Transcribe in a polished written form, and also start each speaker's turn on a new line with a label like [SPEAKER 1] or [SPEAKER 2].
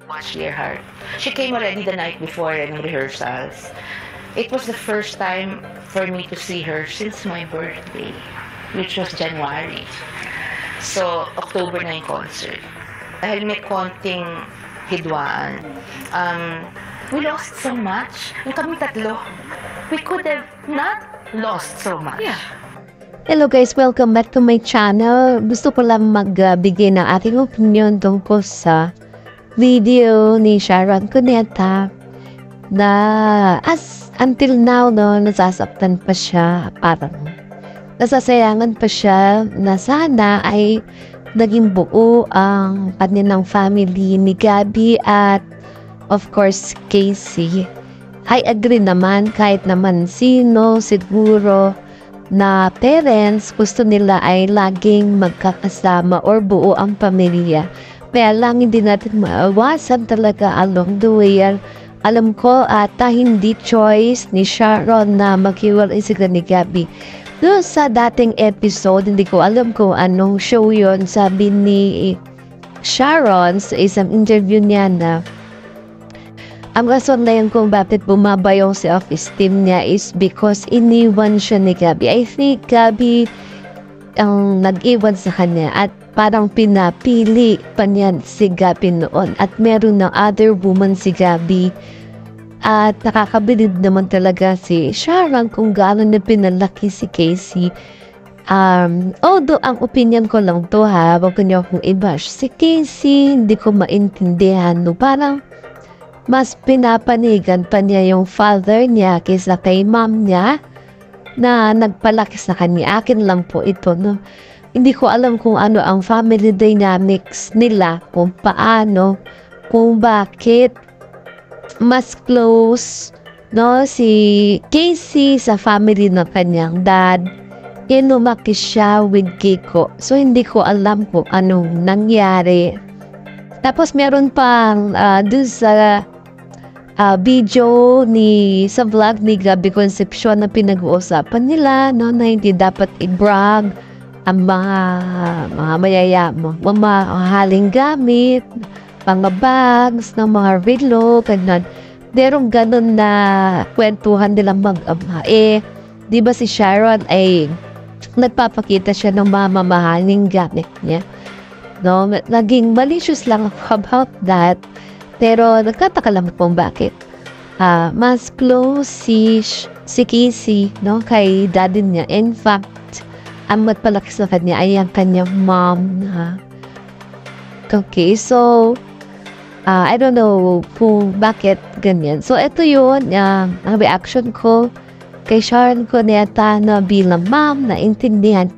[SPEAKER 1] Much dear heart. She came already the night before in rehearsals. It was the first time for me to see her since my birthday, which was January. So, October na yung concert. Dahil may konting hidwaan. We lost so much. Yung kami tatlo, we could have not lost so much.
[SPEAKER 2] Yeah.
[SPEAKER 3] Hello guys, welcome back to my channel. Gusto ko lang magbigay ng aking opinion tungkol sa video ni Sharon Cuneta na until now, nasasaktan pa siya, parang nasasayangan pa siya na sana ay naging buo ang kanilang family ni Gabby at of course Casey. I agree naman kahit naman sino siguro na parents gusto nila ay laging magkakasama or buo ang pamilya. Kaya lang hindi natin maiwasan talaga along the way. Alam ko hindi choice ni Sharon na maghiwalay sila ni Gabby. Doon sa dating episode, hindi ko alam kung anong show yon, sabi ni Sharon sa isang interview niya na ang rason na yun kung bakit bumaba yung self-esteem niya is because iniwan siya ni Gabby. I think Gabby ang nag-iwan sa kanya at parang pinapili pa niya si Gabby noon at meron ng other woman si Gabby at nakakabilib naman talaga si Sharon kung gaano na pinalaki si Casey. Although ang opinion ko lang to wag niyo akong i-bash si Casey, hindi ko maintindihan parang mas pinapanigan pa niya yung father niya kaysa kay mom niya na nagpalaki sa kanya. Akin lang po ito, Hindi ko alam kung ano ang family dynamics nila, kung paano, kung bakit mas close, si Casey sa family ng kanyang dad. Lumaki siya with Kiko. So, hindi ko alam kung anong nangyari. Tapos, meron pang dun sa video sa vlog ni Gabby Concepcion na pinag-uusapan nila, na hindi dapat i-brag ang mga mayayamang, mga haling gamit, mga bags, ng mga relo, ganun. Derong ganun na kwentuhan nilang mag-ama. Di ba si Sharon ay nagpapakita siya ng mamahaling gamit niya? Naging malicious lang about that. Pero nagkataka lang kung bakit. Mas close si Casey, kay daddy niya. In fact, ang magpalaki sa kanya ay ang kanyang mom. Okay, so, I don't know kung bakit ganyan. So, ito yun, ang reaction ko kay Sharon Cuneta na bilang mom na intindihan